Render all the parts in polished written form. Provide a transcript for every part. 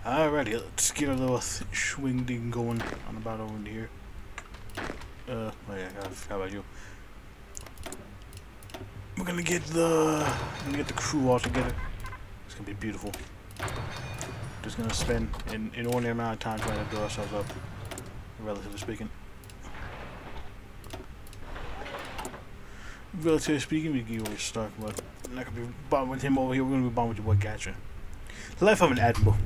Alrighty, let's get a little swing thing going on about over here. Oh yeah, I forgot about you. We're gonna get the crew all together. It's gonna be beautiful. Just gonna spend an ordinary amount of time trying to build ourselves up, relatively speaking. Relatively speaking, we can always start, but I'm not gonna be bombing with him over here. We're gonna be bombing with your boy Gadja. The life of an admiral.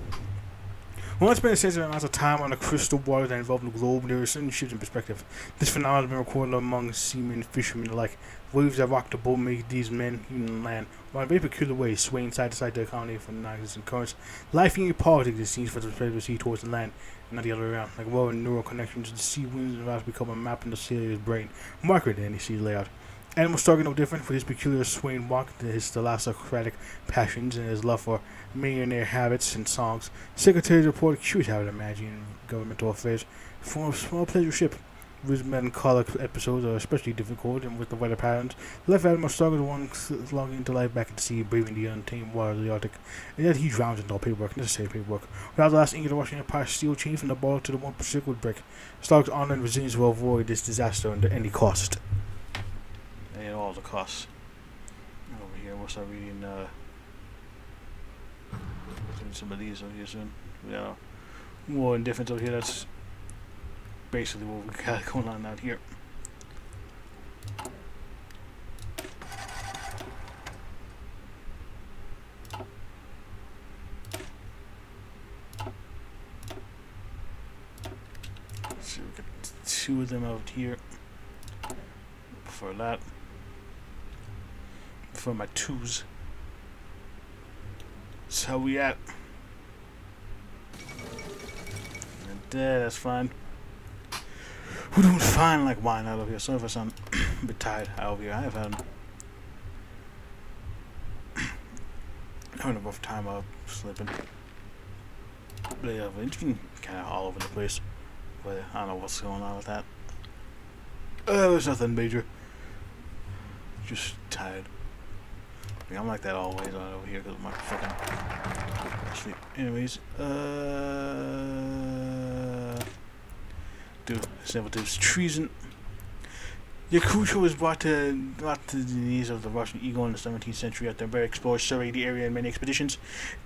Once spent extensive amounts of time on the crystal waters that involve the globe, there is certain shifts in perspective. This phenomenon has been recorded among seamen and fishermen alike. Waves that rock the boat make these men even land, while in very peculiar ways, swaying side to side to accommodate for the non-existent currents. Life in politics, it seems, for the spread of the sea towards the land, and not the other way around. Like well neural connections, the sea winds and vibes become a map in the sailor's brain, marker than any sea layout. Animals started no different with his peculiar swaying walk, his thalassocratic passions, and his love for millionaire habits and songs. Secretaries report a curious habit of managing governmental affairs. Form of small pleasure ship. Whose melancholic episodes are especially difficult, and with the weather patterns, left animal struggle one longing into life back at the sea, braving the untamed waters of the Arctic. And yet he drowns in all paperwork, necessary paperwork. Without the last ink of the Russian Empire steel chain from the ball to the one circled brick. Stark's honor and resilience will avoid this disaster under any cost. At all the costs. Over here, we'll start reading some of these over here soon. Yeah, more indifference over here. That's basically what we got going on out here. So we got two of them out here. Before that. For my twos. That's how we at. And that's fine. We're doing fine like wine out over here. Sorry if I sound a bit tired out over here. I have had having a rough time up sleeping. But yeah, it's been kind of all over the place. But I don't know what's going on with that. There's nothing major. Just tired. I'm like that always on over here because of my fucking sleep. Anyways, dude, this treason. Yakutia was brought to the knees of the Russian ego in the 17th century after a very explored surveyed the area in many expeditions.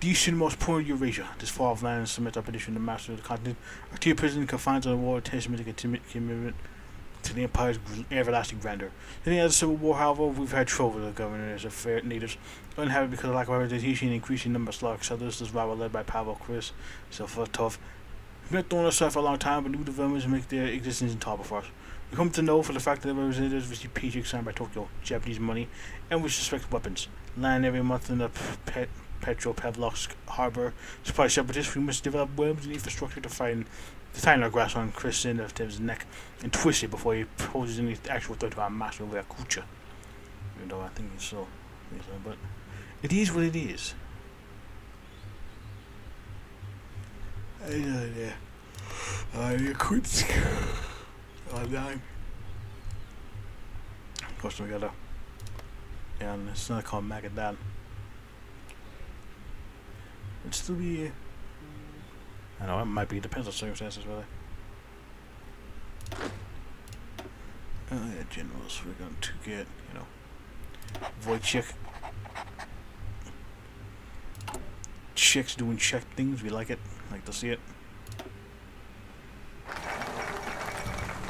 The easternmost point of Eurasia, this far off land submits expedition to master of the continent. Our tier prison confines on the war, testament to commitment to the empire's everlasting grandeur. In the other civil war, however, we've had trouble with the governors of fair natives, uninhabited because of lack of representation and increasing number of Slavic settlers. This rival led by Pavel Chris, tough. We've been thrown aside for a long time, but new developments make their existence intolerable for us. We come to know for the fact that the representatives receive paychecks signed by Tokyo, Japanese money, and we suspect weapons. Land every month in the Petropavlovsk harbor. Supply separatists, we must develop webs and infrastructure to tie our grasp on Chris Sindov's neck and twist it before he poses any actual threat to our master of Yakutia. Even though I think it's so. But it is what it is. Yeah. Yakutsk. Of course, we gotta. Yeah, and it's not called Magadan. It'd still be. I know it might be, depends on circumstances, really. Oh yeah, generals, we're going to get, Wojciech. Czechs doing Czech things, we like it, like to see it.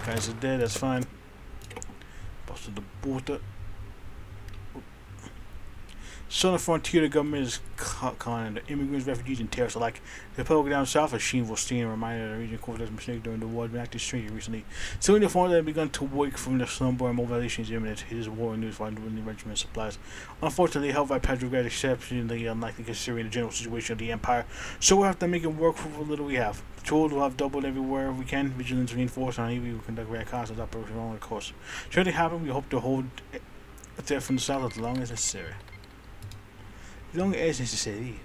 Guys are dead, that's fine. Busted the border. So on the frontier, the government is calling the immigrants, refugees, and terrorists alike. The Republic down south, a shameful scene, reminded the region of mistake during the war, been acted strange recently. Civilian uniforms that have begun to wake from the slumber and mobilization is imminent. His war news for the regiment supplies. Unfortunately, held by Petrograd, exceptionally unlikely considering the general situation of the empire. So we'll have to make it work for what little we have. Patrols will have doubled everywhere we can. Vigilance reinforced, and we will conduct reconnaissance operations along the coast. Should it happen, we hope to hold it there from the south as long as necessary. As long as necessary.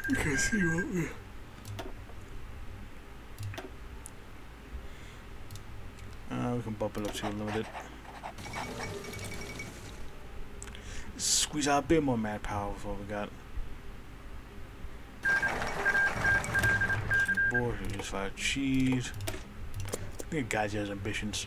You can see what we. We can bump it up to unlimited. Squeeze out a bit more manpower before we got. board. He just fired cheese. I think gadja has ambitions.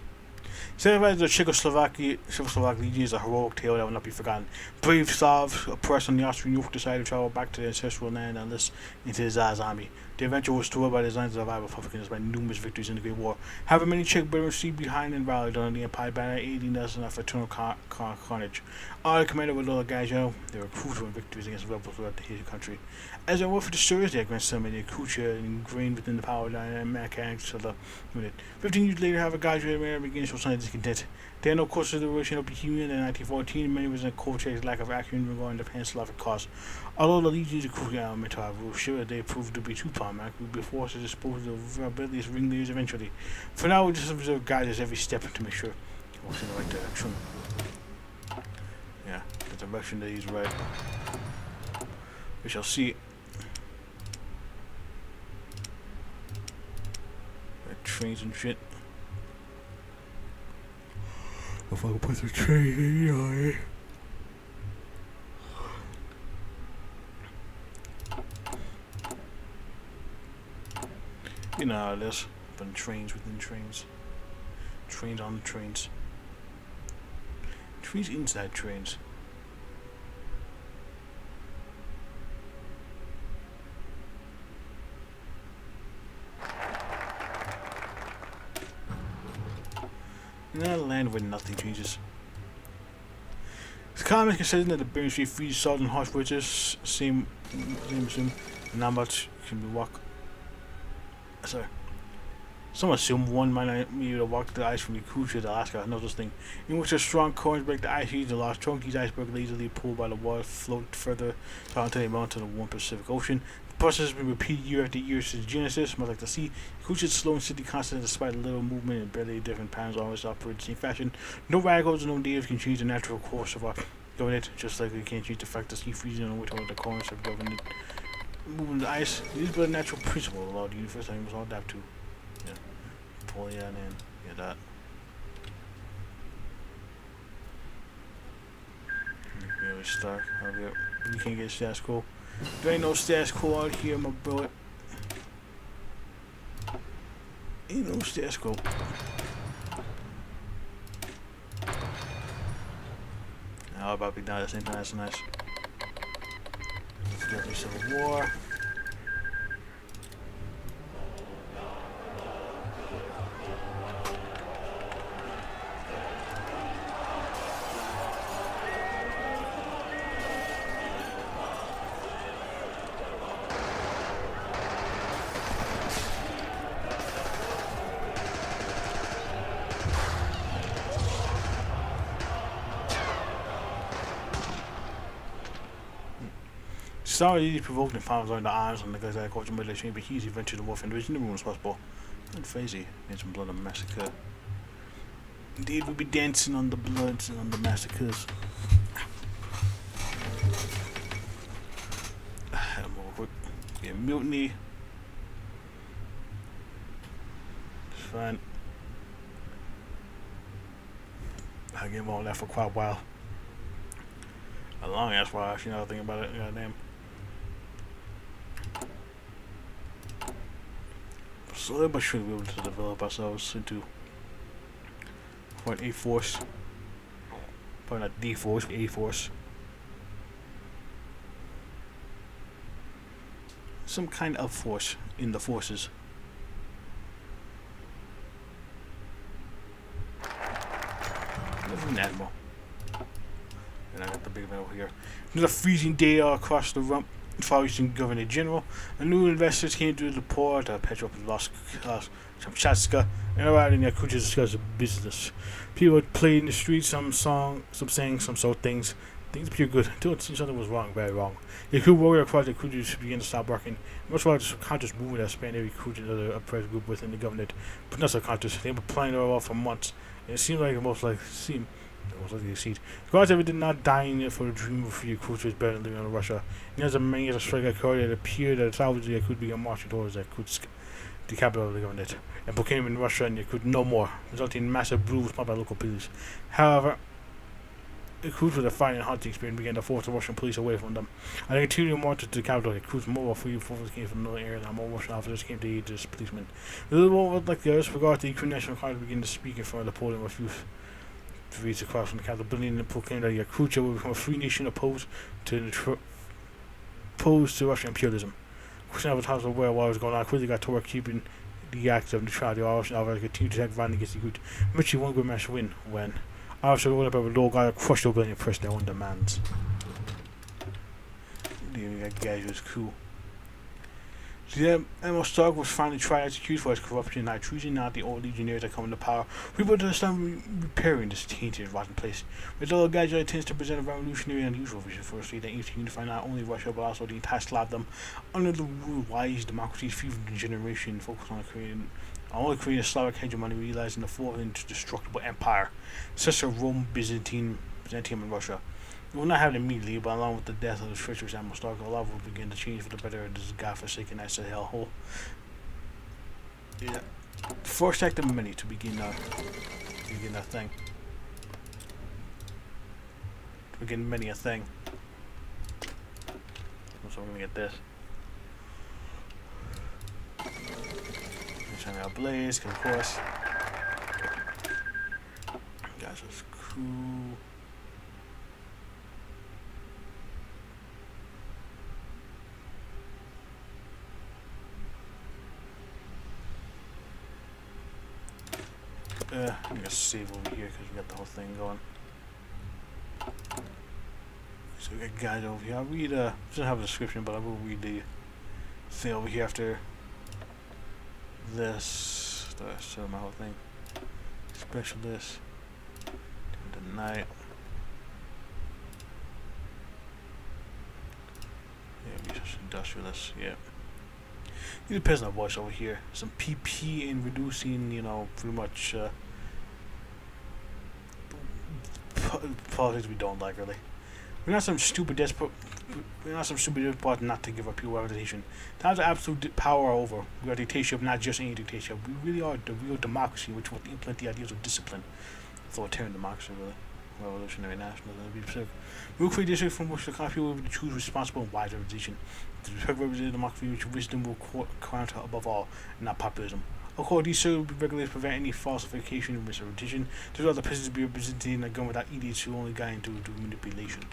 Celebrated the Czechoslovak legions, a heroic tale that will not be forgotten. Brave Slavs, oppressed on the Austrian yoke, decided to travel back to their ancestral land and enlist into the Tsar's army. The adventure was stored by the designs of the Republicans by numerous victories in the Great War. However, many Czech veterans stayed behind and rallied under the Empire banner, aiding us in our fraternal carnage. All commanded with Lord Gadja, they were crucial in victories against rebels throughout the country. As their warfare destroys their grandson, the culture ingrained within the power line and mechanics of the unit. 15 years later, however, Gadja begins to show signs of discontent. They had no consideration of Bohemian in 1914, many reasons Kolchak's lack of action regarding the pan-Slavic cause. Although the Legion is a crucial element to our rule, sure they proved to be too problematic, we would be forced to dispose of the rebellious ringleaders eventually. For now, we just observe guidance every step to make sure he walks in the right direction. Yeah, the direction that he's right. We shall see. Trains and shit. If I can put the train in, you know how it is. But trains within trains. Trains on the trains. Trains inside trains. In a land where nothing changes. It's common considered that the Bering Strait freezes salt and harsh winters, same assume, and not much can be walked. Sorry. Some assume one might not be able to walk the ice from Yakutia to Alaska, no such thing. In which a strong currents break the ice sheets, the large chunk these icebergs lazily pulled by the water float further down until they mount to the warm Pacific Ocean. The process has been repeated year after year since Genesis, much like the sea. Yakutia is slow and steady constant despite a little movement and barely different patterns always operate in the same fashion. No radicals, no natives can change the natural course of our governate, just like we can't change the fact that sea freezing on which the currents of government moving the ice. These are the natural principle of the law of the universe that we must all adapt to. Yeah. Pull that in. Yeah, that. Really stuck. You can't get status quo. There ain't no status quo out here, my boy. Ain't no status quo. I'll about to be done at the same time. That's nice. Let's get me Civil War. Sorry, he's provoked and found on the arms on the guys that caught him by the chain, but he's eventually the wolf and division. Everyone was possible. And crazy. Made some blood and massacre. Indeed, we'll be dancing on the bloods and on the massacres. More quick. Yeah, mutiny. It's fine. I gave him all that for quite a while. A long ass while, actually, now I think about it. Goddamn. Slowly but surely we're able to develop ourselves into what A force. Probably not D force, but A force. Some kind of force in the forces. There's an admiral. And I got the big man over here. Another freezing day across the rump. Far Eastern Governor General. A new investors came to the port. Petropavlovsk, Kamchatka, and arrived in Yakutia to discuss the business. People played in the streets, some sang, some sold things. Things appeared good until something was wrong, very wrong. The crew warrior across the Yakutia began to stop working. Much like the subconscious movement that spanned every Yakutia and other oppressed group within the government, but not subconscious. They were playing it off for months, and it seemed like most likely to succeed. Guards ever did not dying for the dream of free Yakutia is better than living in Russia. And as a many as a strike occurred, it appeared that the salvage of Yakut began marching towards Yakutsk, the capital of the government, and proclaimed in Russia and Yakut no more, resulting in massive bruise caused by local police. However, Crews with a fighting and hunting experience began to force the Russian police away from them. As they continued to march to the capital, the Crews' mobile free forces came from another area, and more Russian officers came to aid the policemen. The little one, like the others, forgot the Ukrainian National Congress began to speak in front of the podium and refused to reach across from the capital building and proclaimed that Yakutia would become a free nation opposed to Russian imperialism. Question of the times of where what was going on quickly got to work keeping the acts of neutrality. The Russian officers continued to attack violently against the Yakutia. Eventually, one good match win when officers rolled up over the low guard crushed the rebellion pressed their own demands. The gadja's coup. The Admiral Stark was finally tried and executed for his corruption and treason. Not the old legionnaires that come into power. We put to start repairing this tainted, rotten place. With all gadja intends to present a revolutionary and unusual vision for a state that aims to unify not only Russia but also the entire Slavdom under the rule of wise democracies, future generation, focused on creating a Slavic hegemony, realizing the full indestructible empire, such as Rome, Byzantium, and Russia. We will not have it immediately, but along with the death of the treacherous Admiral Stark, a lot will begin to change for the better of this godforsaken ass of hellhole. Yeah. First act of many to begin that thing. To begin many a thing. So we're gonna get this. Turn out blaze, cause of course. Guys, that's cool. I'm gonna save over here because we got the whole thing going. So we got guide over here. I'll read, doesn't have a description, but I will read the thing over here after this. So my whole thing. Specialist. The night. Yeah, research industrialist, yeah. It depends on voice over here. Some PP in reducing, you know, pretty much politics we don't like really. We're not some stupid desperate not to give up pure representation. Times of absolute power are over. We are a dictatorship, not just any dictatorship. We really are the real democracy, which will implement the ideas of discipline. Authoritarian democracy, really. Revolutionary nationalism. We will create a district from which the country will choose responsible and wise representation. To respect representative democracy, which wisdom will counter above all, and not populism. Of course, these will be regulated to prevent any falsification or misrepresentation. These are the peasants to be represented in the government without idiots who only guide into manipulation.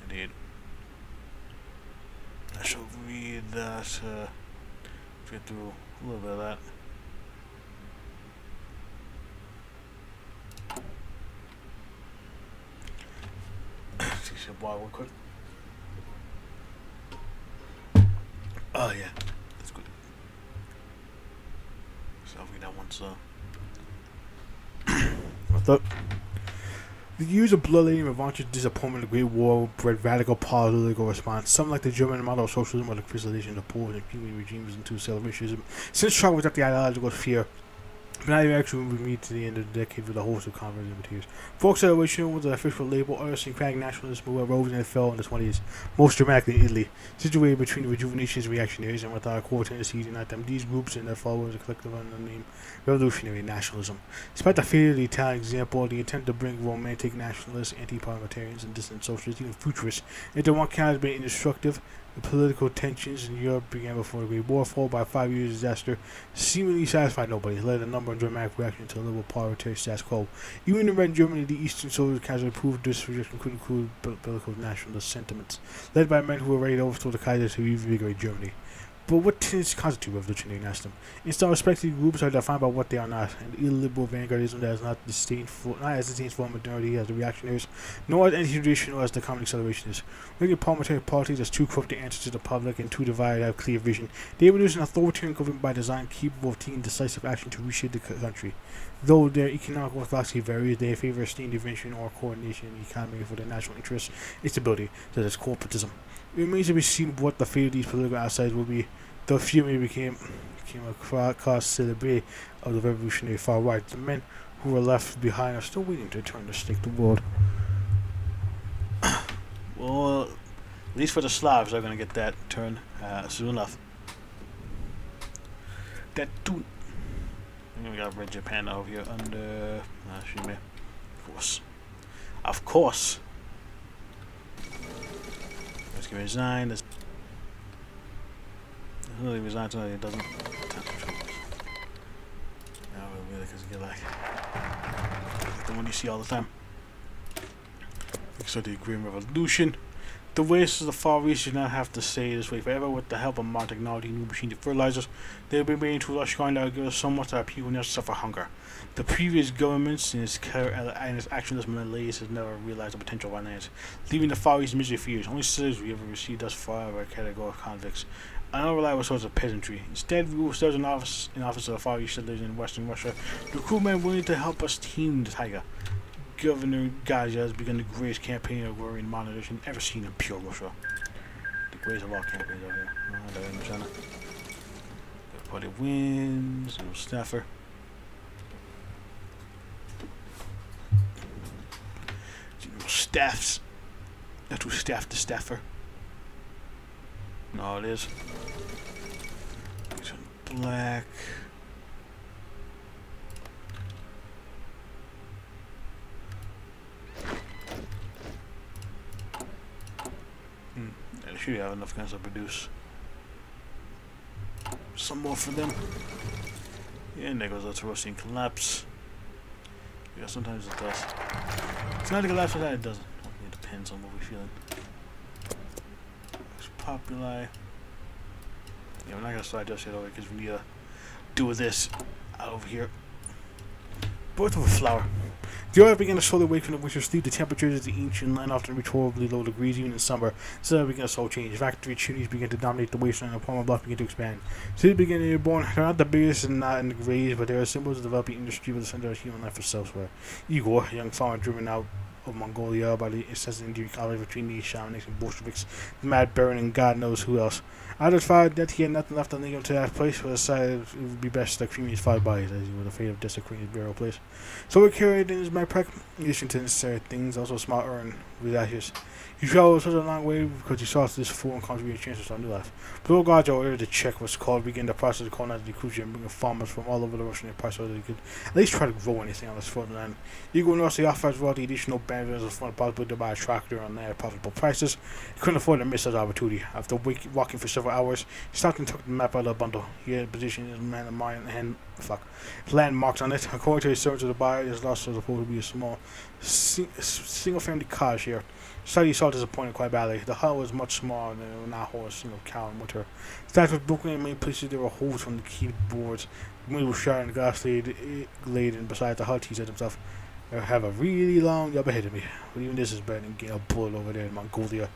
Indeed. I shall read that. Get through a little bit of that. See some water real quick. Oh yeah, that's good. So I'll read that one. So I thought the years of bloodletting, revanche, disappointment, the Great War bred radical political response. Some like the German model of socialism or the crystallization of poor and community regimes into celebrationism. Since struggle without the ideological fear. But not even actually we meet to the end of the decade with a host of converted materials. Folk celebration was the official label. Aristocratic nationalism rose and fell in the 20s, most dramatically in Italy, situated between the rejuvenationist reactionaries and without a core tendency to unite them. These groups and their followers are collective under the name revolutionary nationalism. Despite the failure of the Italian example, the attempt to bring romantic nationalists, anti-parliamentarians, and dissident socialists, even futurists, into one camp has been indestructive. The political tensions in Europe began before the Great War, followed by 5 years of disaster, seemingly satisfied nobody, led a number of dramatic reactions to a liberal parliamentary status quo. Even in Red Germany, the Eastern Soviet Kaiser proved this rejection could include political nationalist sentiments, led by men who were ready to overthrow the Kaiser to reinvigorate Germany. But what tends to constitute revolutionary nationalism? In some respects, these groups are defined by what they are not: an illiberal vanguardism that is not as disdainful a modernity as the reactionaries, nor as anti-traditional as the common accelerationists. Looking at parliamentary politics as too corrupt to answer to the public and too divided to have clear vision, they produce an authoritarian government by design capable of taking decisive action to reshape the country. Though their economic orthodoxy varies, they favor state intervention or coordination in the economy for their national interests and stability, such as corporatism. It remains to be seen what the fate of these political outsiders will be. The few may became a cause celebre of the revolutionary far right. The men who were left behind are still waiting to turn to stake the world. Well, at least for the Slavs, they're going to get that turn soon enough. That too. We got Red Japan over here under. Of course. Of course. Let's get resigned. Let's really resign tonight. It doesn't. No, really, because you get like the one you see all the time. So the Green Revolution. The wastes of the Far East do not have to stay this way forever. With the help of modern technology, new machine fertilizers, they will be made to rush going to give us so much that our people never suffer hunger. The previous governments in its actionless malaise has never realized the potential of our lands, leaving the Far East misery for years. Only slaves we ever received thus far are a category of convicts, an unreliable source of peasantry. Instead, we will serve in office of the Far East settlers in Western Russia, recruit men willing to help us tame the tiger. Governor Gadja has begun the greatest campaign of war and modernization ever seen in pure Russia. The greatest of all campaigns over here. They're in China. The party wins. No staffer. No staffs. Not to staff the staffer. No, it is. It's black. I should have enough guns to produce some more for them. Yeah, and there goes that rusting collapse. Yeah, sometimes it does. It's not a collapse, but it doesn't. It depends on what we're feeling. It's populi. Yeah, we're not gonna start just yet over because we need to do this out over here. Birth of a flower. The earth began to slowly wake from the winter sleep. The temperatures of the ancient land often reached horribly low degrees, even in summer. So began a slow change. Factory chimneys began to dominate the wasteland, and the palm bluff began to expand. Cities began to be born. They're not the biggest and not in the grades, but they are symbols of developing industry with the center of human life for elsewhere. Igor, a young farmer driven out of Mongolia by the incessant Indian conflict between the shamanics and Bolsheviks, the mad baron, and God knows who else. I just found that he had nothing left to link him to that place, but decided it would be best to cremate his 5 bodies, as he was afraid of desecrating his burial place. So he carried in his backpack, in addition to necessary things, also a small urn with ashes. He traveled such a long way because he saw this foreign country and chances on new life. But Gadja ordered the Czech was called, began the process of colonizing the Kruja and bringing farmers from all over the Russian Empire so that they could at least try to grow anything on this frozen land. Igor and the offers all the additional benefits from the possibility to buy a tractor on their profitable prices. He couldn't afford to miss that opportunity. After walking for several hours, he stopped and took the map out of the bundle. He had positioned his landmarks on it. According to his search of the buyer, his loss was supposed to be a small single-family cottage here. Slightly saw disappointed quite badly. The hut was much smaller than it would not hold a single cow in winter. The thatch was broken in many places. There were holes from the keyboards. The window was shut and the glass laid in beside the hut. He said to himself, I have a really long job ahead of me. But even this is better than getting a bullet over there in Mongolia.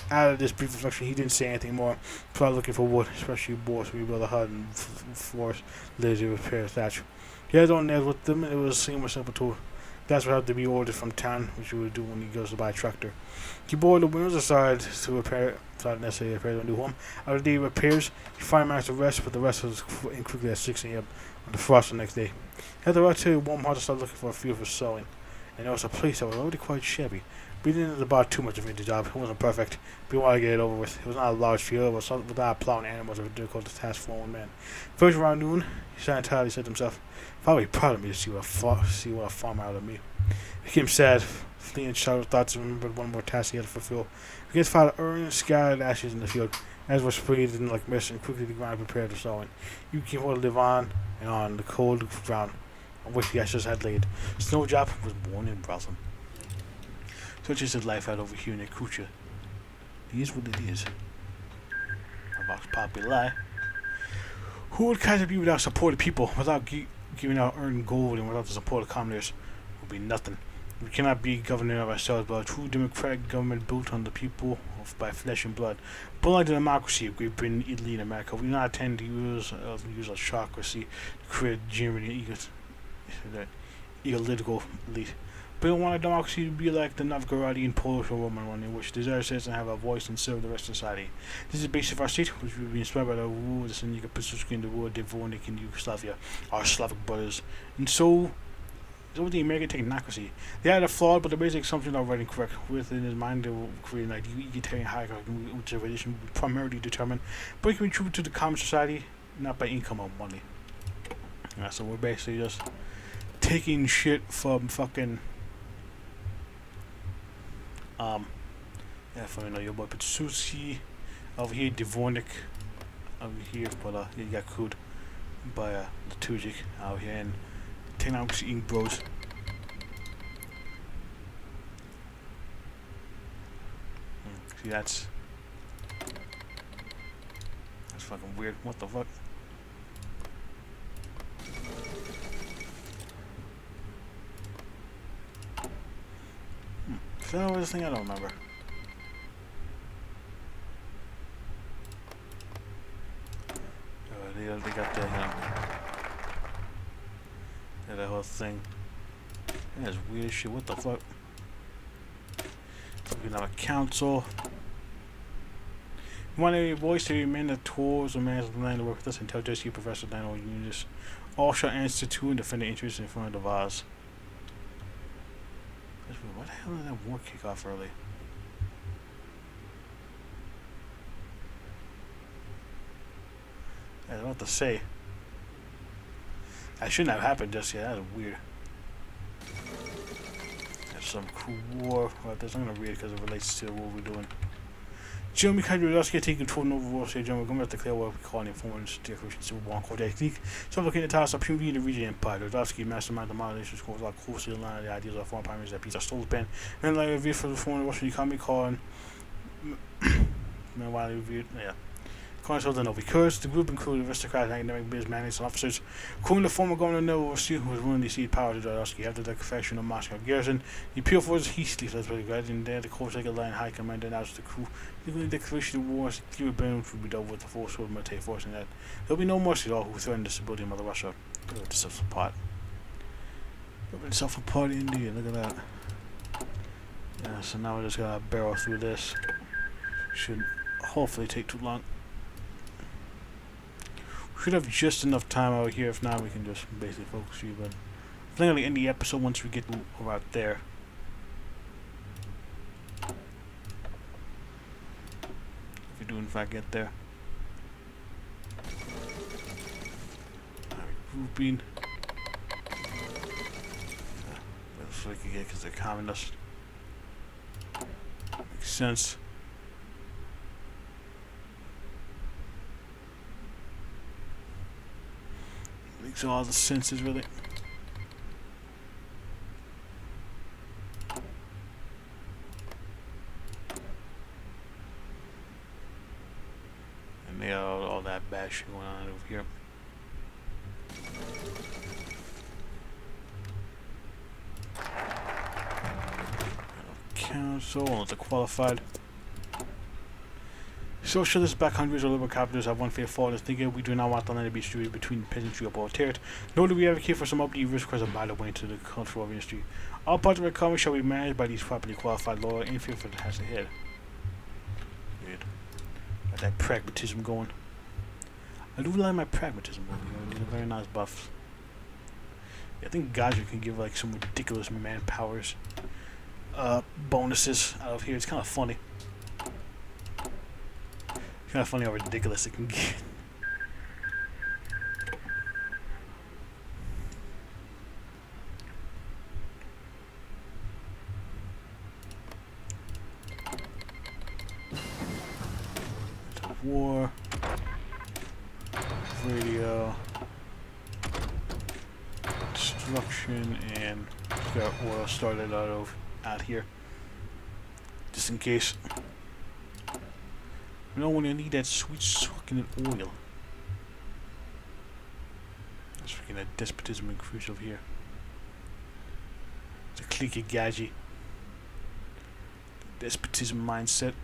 Out of this brief reflection, he didn't say anything more. Probably looking for wood, especially boards to rebuild a hut and force later to repair the thatch. He had his own nails with them. It was a more simple tool. That's what had to be ordered from town, which he would do when he goes to buy a tractor. He bored the windows aside to repair, not necessarily repair the new home. After the day repairs, he finally managed to rest, but the rest was in quickly at 6 a.m. on the frost the next day. He had to ride to a warm heart to start looking for a field for sowing, and there was a place that was already quite shabby. But he didn't about too much of it in the job. It wasn't perfect, but he wanted to get it over with. It was not a large field, but without plowing animals, it was a difficult task for one man. First around noon, he sat entirely said to himself, probably proud of me to see what a farmer out of me. He became sad, fleeing shouted thoughts, and remembered one more task he had to fulfill. He began to find urns, scattered ashes in the field, as were sprayed in like mist, and quickly the ground prepared for sowing. You came to live on and on the cold ground on which the ashes had laid. Snowdrop was born in blossom. Such is his life out over here in Kruja. It is what it is. A vox populi. Who would kind of be without supported people, without giving out earned gold, and without the support of commoners? Would be nothing. We cannot be governed of ourselves, but a true democratic government built on the people by flesh and blood. But like the democracy of Great Britain, Italy, and America, we do not intend to use autocracy to create Germany egalitable elite. But we want a democracy to be like the Novgorodian Polish or Roman one, in which the citizens have a voice and serve the rest of society. This is the basis of our state, which will be inspired by the rule of the Seneca Pistuski and the rule of Dvornik in Yugoslavia, our Slavic brothers. And so with the American technocracy, they had a flawed but the basic assumptions are right and correct. Within his mind, they will create an egalitarian hierarchy which the religion will be primarily determined, but it can be true to the common society, not by income or money. So we're basically just taking shit from fucking Yeah, for you know your boy Petsusi over here, Dvornik over here, but he got crewed by the Tujic out here, and Technology Inc. Bros. See, that's fucking weird. What the fuck? Is that over this thing? I don't remember. They got that, yeah, that whole thing. That's weird as shit. What the fuck? We can have a council. You want a voice to remain the tours or man of the land to work with us until just you, Professor Dino, units. All shall answer to and defend the interests in front of the vase. What the hell did that war kick off early? I don't know what to say. That shouldn't have happened just yet. That was weird. There's some cool war. Well, I'm not gonna read it because it relates to what we're doing. Jeremy Kadrowski take control of Nova World State General. We're going to declare what we call an informants declaration Super One Core Technique. Some looking at the task of purity in the region empire. Drodowski mastermind the modernization schools like closely aligned the ideas of foreign primaries that Peter stole the pen. And like a review for the foreign Russian economy called widely reviewed. Yeah. Consul Novi Kurz, the group included aristocrats, academic business managers, and officers, including the former governor Novo who was willing to cede power to Drodowski after the confection of Moscow garrison. The appeal forces hastily fled by the guards, and there the Corsica line high command announced the crew, including the declaration of war, clear burn would be dealt with the full sword military force, and that there will be no mercy at all who threaten the stability of Mother Russia. Put itself apart. Put itself apart indeed, look at that. Yeah, so now we just gotta barrel through this. Should hopefully take too long. Should have just enough time out here. If not, we can just basically focus you. But I think I'll end the episode once we get out there. If we do in fact get there. Grouping. That's what we can get because they're communist. Makes sense. Makes all the senses really. And they got all that bad shit going on over here. Council, unless they're qualified. Socialists, back hundreds of liberal capitalists have one fair fault is thinking we do not want the land to be distributed between peasantry or proletariat, nor do we advocate for some upbeat risk as a by the way to the cultural industry. All parts of the economy shall be managed by these properly qualified lawyers and fear for the has ahead. Weird. Got that pragmatism going. I do like my pragmatism over here. These are very nice buffs. Yeah, I think gadja can give like some ridiculous manpowers bonuses out of here. It's kind of funny. It's kind of funny how ridiculous it can get. War, radio, destruction, and got oil started out here, just in case. You know when you need that sweet sucking oil. That's freaking that despotism increase over here. It's a cliquey gadget. Despotism mindset.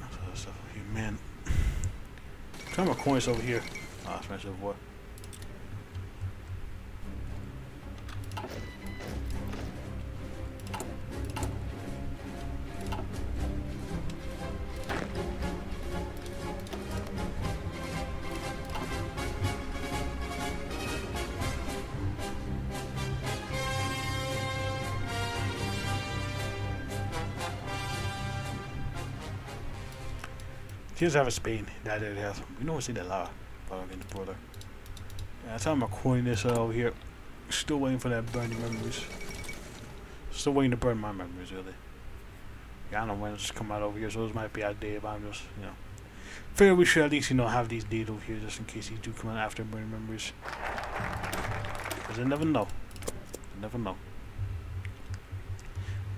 That's all that stuff over here, man. Try my coins over here. Ah, that's myself what. He does have a Spain. That has. We know what's in the law. But against brother. Yeah, that's how I'm recording this over here. Still waiting for that burning memories. Still waiting to burn my memories, really. Yeah, I don't know when it's come out over here, so this might be outdated, but I'm just, you know. Figure we should at least, you know, have these dates over here just in case these do come out after burning memories. Because I never know. You never know.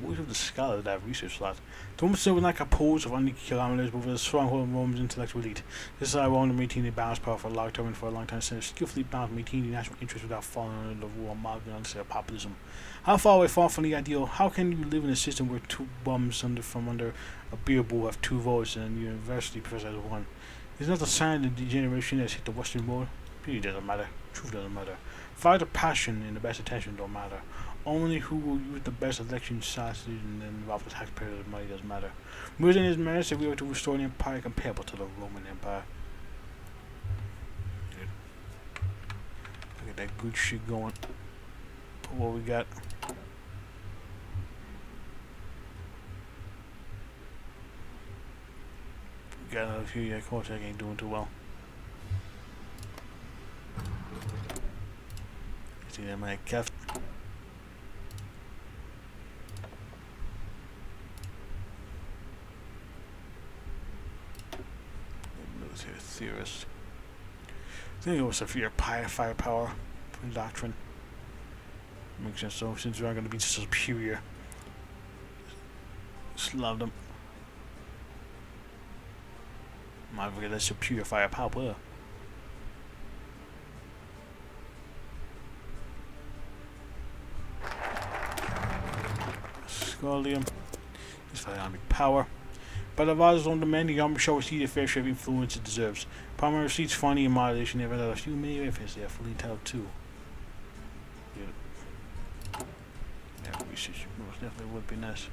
What of the scholar that have research slots? The woman still was not composed of only kilometers, but with a stronghold of Rome's intellectual elite. This is how Rome to maintain a balanced power for a long term and for a long time since skillfully balanced maintaining national interest without falling under the rule of mob and unnecessary populism. How far away far from the ideal? How can you live in a system where two bums from under a beer bowl have 2 votes and a university professor has 1? Is not the sign of the degeneration that's hit the Western world? Beauty doesn't matter. Truth doesn't matter. Fire the passion and the best attention don't matter. Only who will use the best election sausage and then involve the taxpayers' money does matter. Moving his merits if we were to restore an empire comparable to the Roman Empire. Dude. Look at that good shit going. What we got? We got another few. Yeah, Cortex ain't doing too well. See that man Keft. Military theorist. I think it was severe firepower doctrine. Makes sense. So since we are going to be superior, Slavdom. Might forget that superior firepower. Scolium. This economic power. By the Vaza's own demand, the army shall receive a fair share of influence it deserves. Primary receipts, funding, and moderation, never let a few many benefits they are fully entitled to. Yeah, research most definitely would be nice.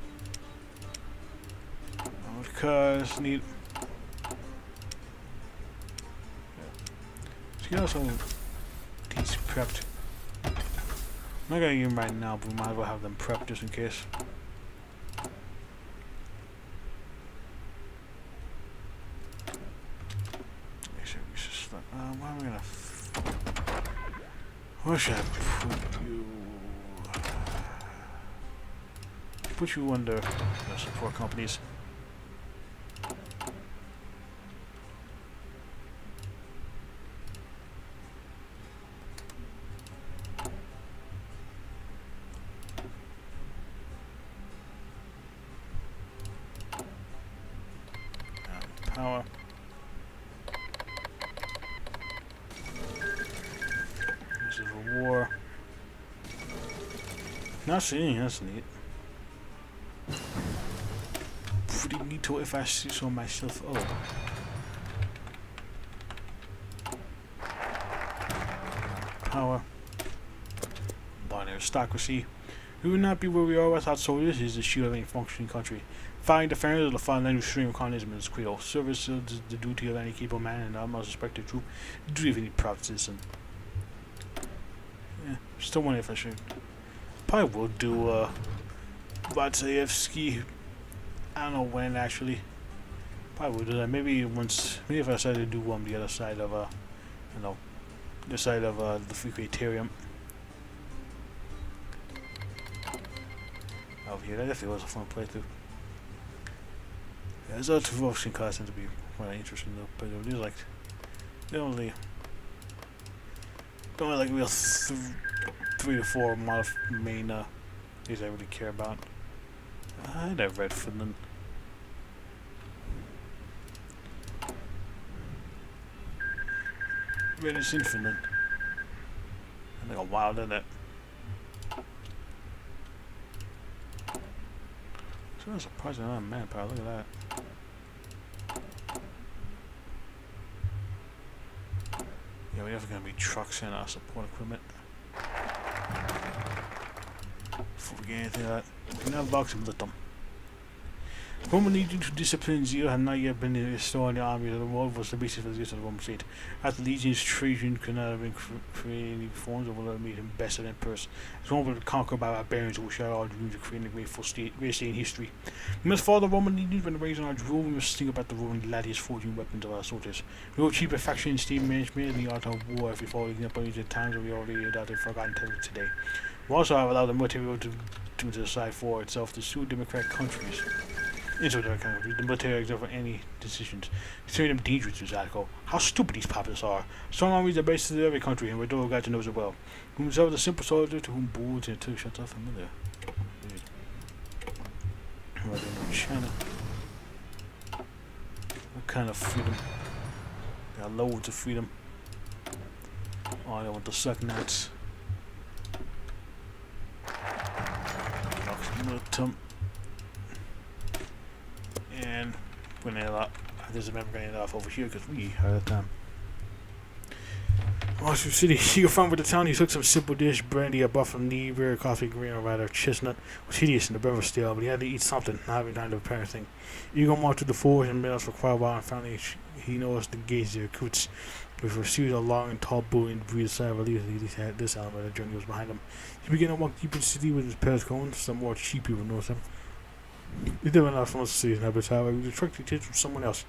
Because need. So you also these prepped. I'm not gonna use them right now, but we might as well have them prepped just in case. Why am I gonna? Where should I put you? Put you under the support companies. Power. This is a war. Not seeing, that's neat. Pretty neat to if I see so myself. Oh. Power. Born aristocracy. We would not be where we are without soldiers. Is the shield of any functioning country. Fighting defenders of the fine language stream of communism is credo. Service is the duty of any capable man and the utmost respected troop. The duty of any proud citizen. Yeah, still wondering if I should. Probably will do Vatsayevsky. I don't know when actually. Probably will do that. Maybe once. Maybe if I decided to do the other side of you know, the side of the Frequatarium. Over here, that definitely was a fun playthrough. Yeah, those other 2 focusing classes tend to be quite interesting though, but it is like they only like real 3 to 4 main things I really care about. I never read Finland. Read it's in Finland. I think a while did that. So I'm surprised I'm not manpower. Look at that. Yeah, we're definitely gonna be trucks and our support equipment. Before we get anything like that, we can have box and lit them. Roman legion to discipline zeal had not yet been installed in the army of the world was the basis for the existence of the Roman state. As the legions, Trajan could not have been created any forms of what made him best in person. As Rome was conquered by barbarians who shared all dreams of creating a great state in history. We must follow the Roman legions when raising our jewel. We must think about the Roman gladiators, forging weapons of our soldiers. We will achieve perfection in state management and the art of war if we follow the example of the times that we already adopted forgotten today. We also have allowed the military to decide for itself to sue democratic countries. The military except for any decisions. Considering them dangerous, this article. How stupid these populace are. Strong armies are based in every country, and Rodolfo Gadja knows it well. Who himself is a simple soldier to whom bulls and two shots are familiar. Right in China. What kind of freedom? They got loads of freedom. Oh, they want the stagnate. And we're gonna end up. There's a member going to end off over here because we had a time. Washington City, you can find with the town. He took some simple dish, brandy, a buffalo knee, beer, coffee, green, or rather chestnut. It was hideous and the breath was stale, but he had to eat something, not having time to prepare anything. Eagle marched through the forest and minutes for quite a while, and finally he noticed the gates of the recruits. With a series of long and tall buildings and breathed a sigh of relief that he had this element of the journey was behind him. He began to walk deep into the city with his past going. Some more cheap people noticed him. He did not from the city, but however, he was attracted attention from someone else.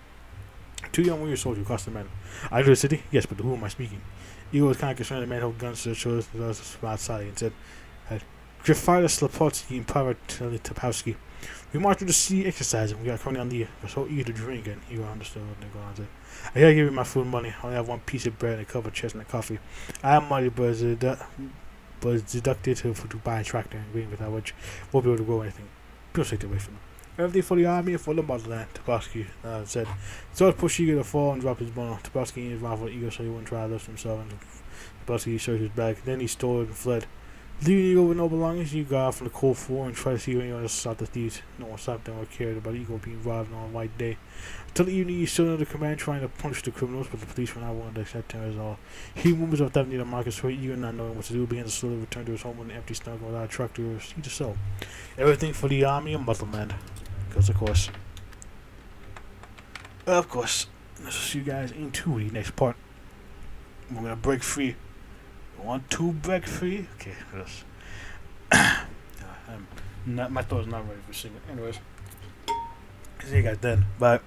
Two young warrior soldiers crossed the man. Are you to the city? Yes, but to whom am I speaking? Eagle was kind of concerned. The man held guns to their shoulders outside and said, Grafita Slapotsky and Pavel Topowski. We marched through the city exercising. We got coming on the we're so eager to drink, and Eagle understood what they were going to say. I gotta give you my food and money. I only have one piece of bread and a cup of chestnut coffee. I have money, but it's deducted to buy a tractor and green, without which won't be able to grow anything. People take it away from him. Everything for the army and for the motherland, Topowski said. So I pushed Eagle to fall and dropped his bundle. Topowski in his rifle Eagle so he wouldn't try to lift himself, and Topowski searched his bag. Then he stole it and fled. Leaving Eagle with no belongings, you got out from the cold floor and tried to see if anyone else stopped the thieves. No one stopped them or cared about Eagle being robbed on a white day. Until the evening, he stood under command trying to punish the criminals, but the police were not willing to accept him as all. He moved up near the market square, Eagle not knowing what to do, began to slowly return to his home with an empty stomach without a truck to receive to sell. Everything for the army and motherland. Because, of course, let's see you guys into the next part. We're going to break free. You want to break free? Okay, yes. My throat's not ready for singing. Anyways, see you guys then. Bye.